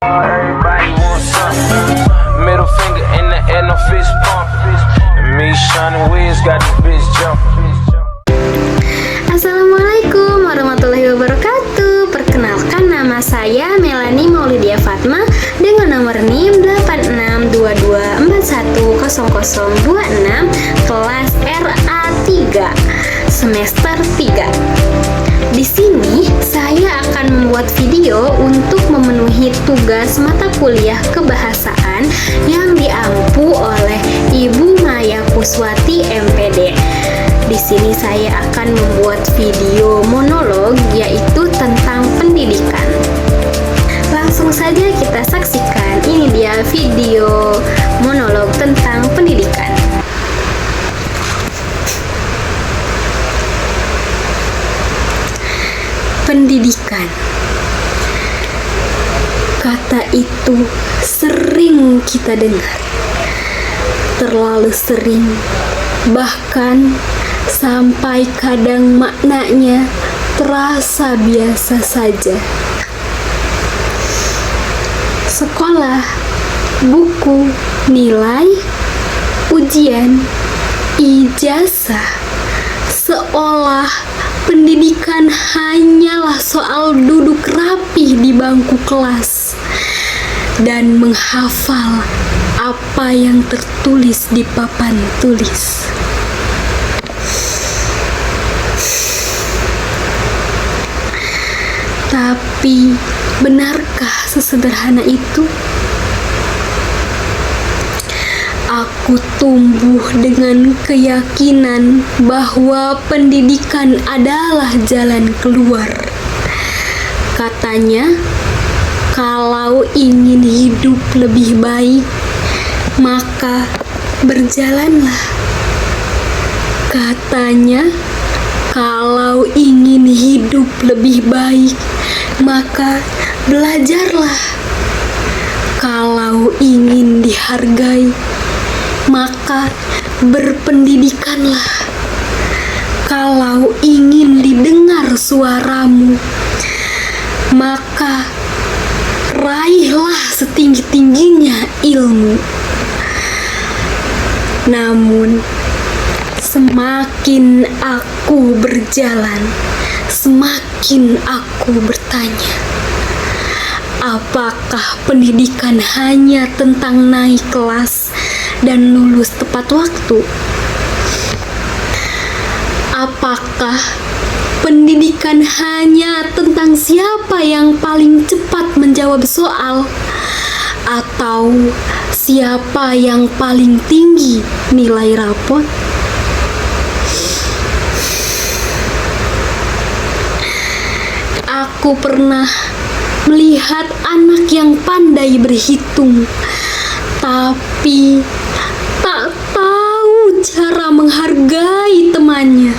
Everybody wants something. Middle finger in the air, no fist pump. And me, Shawnee Wiz, got this bitch jumping. Assalamualaikum warahmatullahi wabarakatuh. Perkenalkan, nama saya Melanie Maulidia Fatma dengan nomor NIM 8622410026, kelas RA3 semester 3. Di sini saya akan membuat video untuk memenuhi tugas mata kuliah kebahasaan yang diampu oleh Ibu Maya Kuswati MPD. Di sini saya akan membuat video monolog yaitu tentang pendidikan. Langsung saja kita saksikan. Ini dia video monolog tentang pendidikan. Pendidikan. Kata itu sering kita dengar. Terlalu sering. Bahkan sampai kadang maknanya terasa biasa saja. Sekolah, buku, nilai, ujian, ijazah, seolah pendidikan hanyalah soal duduk rapih di bangku kelas dan menghafal apa yang tertulis di papan tulis. Tapi, benarkah sesederhana itu? Aku tumbuh dengan keyakinan bahwa pendidikan adalah jalan keluar. Katanya, kalau ingin hidup lebih baik, maka berjalanlah. Katanya, kalau ingin hidup lebih baik, maka belajarlah. Kalau ingin dihargai, maka berpendidikanlah. Kalau ingin didengar suaramu, maka raihlah setinggi-tingginya ilmu. Namun, semakin aku berjalan, semakin aku bertanya, apakah pendidikan hanya tentang naik kelas dan lulus tepat waktu? Apakah pendidikan hanya tentang siapa yang paling cepat menjawab soal? Atau siapa yang paling tinggi nilai rapot? Aku pernah melihat anak yang pandai berhitung, tapi tak tahu cara menghargai temannya.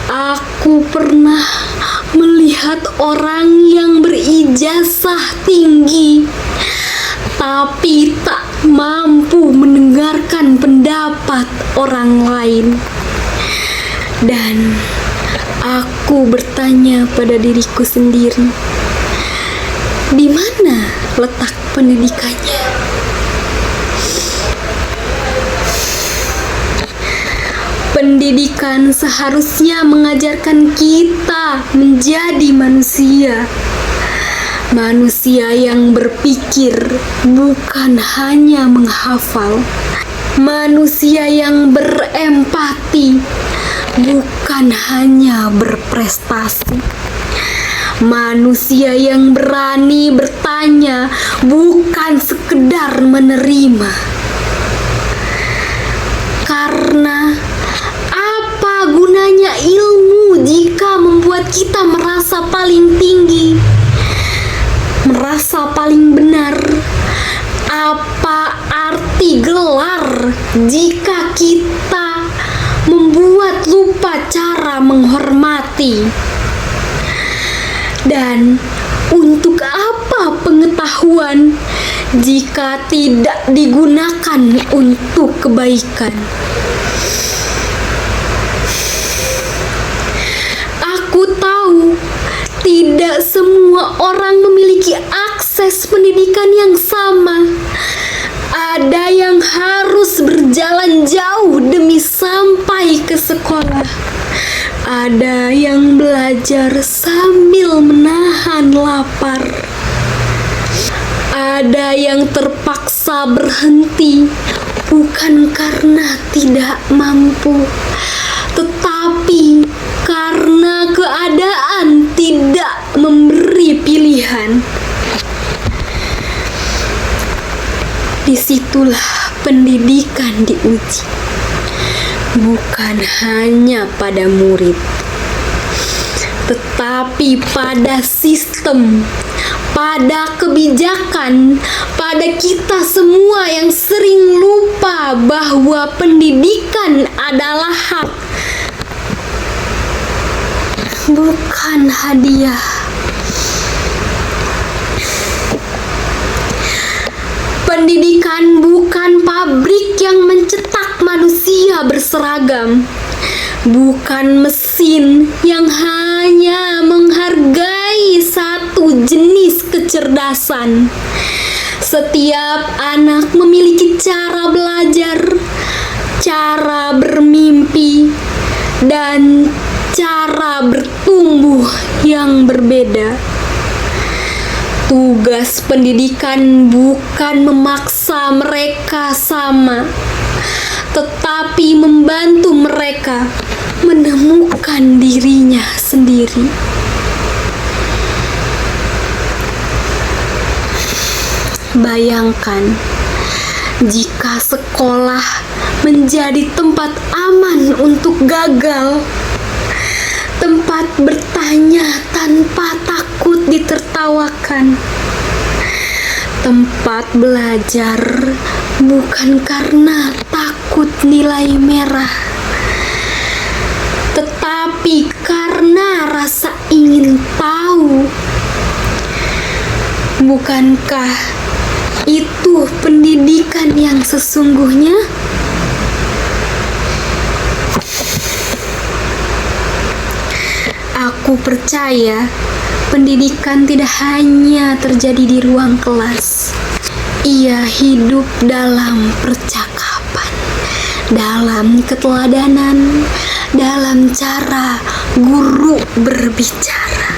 Aku pernah melihat orang yang berijazah tinggi, tapi tak mampu mendengarkan pendapat orang lain. Dan aku bertanya pada diriku sendiri, di mana letak pendidikannya? Pendidikan seharusnya mengajarkan kita menjadi manusia. Manusia yang berpikir, bukan hanya menghafal. Manusia yang berempati, bukan hanya berprestasi. Manusia yang berani bertanya, bukan sekedar menerima. Karena apa gunanya ilmu jika membuat kita merasa paling tinggi, merasa paling benar? Apa arti gelar jika kita membuat lupa cara menghormati? Dan untuk apa pengetahuan jika tidak digunakan untuk kebaikan? Aku tahu tidak semua orang memiliki akses proses pendidikan yang sama. Ada yang harus berjalan jauh demi sampai ke sekolah. Ada yang belajar sambil menahan lapar. Ada yang terpaksa berhenti bukan karena tidak mampu, tetapi karena keadaan tidak memberi pilihan. Disitulah pendidikan diuji, bukan hanya pada murid, tetapi pada sistem, pada kebijakan, pada kita semua yang sering lupa bahwa pendidikan adalah hak, bukan hadiah. Pendidikan bukan pabrik yang mencetak manusia berseragam, bukan mesin yang hanya menghargai satu jenis kecerdasan. Setiap anak memiliki cara belajar, cara bermimpi, dan cara bertumbuh yang berbeda. Tugas pendidikan bukan memaksa mereka sama, tetapi membantu mereka menemukan dirinya sendiri. Bayangkan jika sekolah menjadi tempat aman untuk gagal, tempat bertanya tanpa takut ditertawakan, tempat belajar bukan karena takut nilai merah, tetapi karena rasa ingin tahu. Bukankah itu pendidikan yang sesungguhnya? Aku percaya pendidikan tidak hanya terjadi di ruang kelas. Ia hidup dalam percakapan, dalam keteladanan, dalam cara guru berbicara,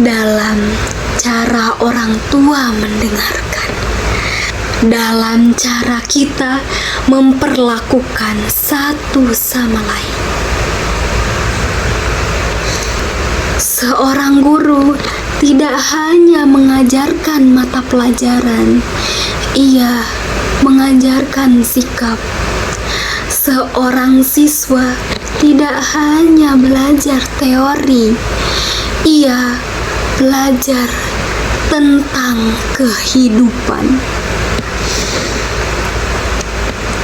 dalam cara orang tua mendengarkan, dalam cara kita memperlakukan satu sama lain. Seorang guru tidak hanya mengajarkan mata pelajaran, ia mengajarkan sikap. Seorang siswa tidak hanya belajar teori, ia belajar tentang kehidupan.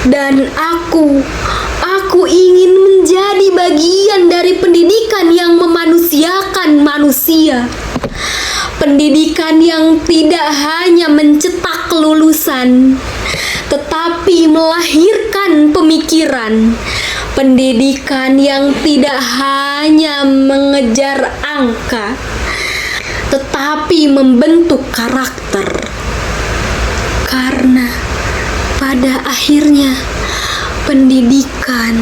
Dan aku ingin menjadi bagian dari pendidikan yang memanusiakan manusia. Pendidikan yang tidak hanya mencetak lulusan, tetapi melahirkan pemikiran. Pendidikan yang tidak hanya mengejar angka, tetapi membentuk karakter. Karena pada akhirnya pendidikan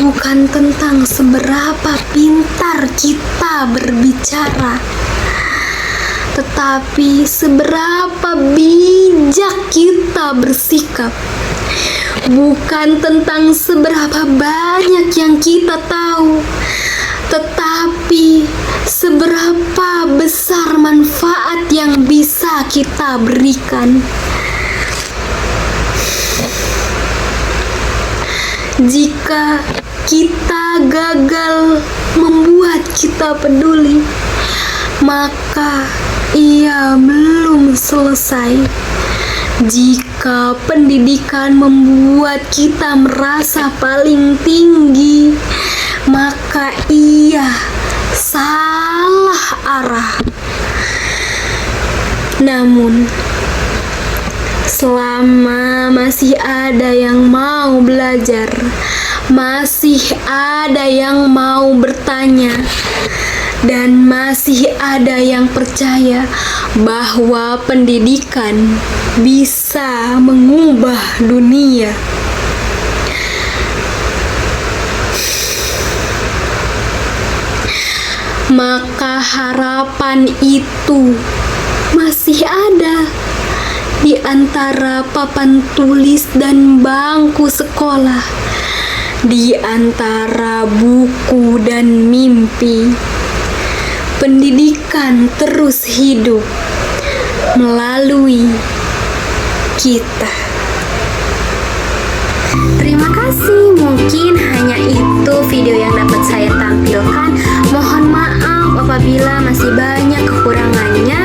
bukan tentang seberapa pintar kita berbicara, tetapi seberapa bijak kita bersikap. Bukan tentang seberapa banyak yang kita tahu, tetapi seberapa besar manfaat yang bisa kita berikan. Jika kita gagal membuat kita peduli, maka ia belum selesai. Jika pendidikan membuat kita merasa paling tinggi, maka ia salah arah. Namun, selama masih ada yang mau belajar, masih ada yang mau bertanya, dan masih ada yang percaya bahwa pendidikan bisa mengubah dunia. Maka harapan itu masih ada di antara papan tulis dan bangku sekolah, di antara buku dan mimpi. Pendidikan terus hidup melalui kita. Terima kasih, mungkin hanya itu video yang dapat saya tampilkan. Mohon maaf apabila masih banyak kekurangannya.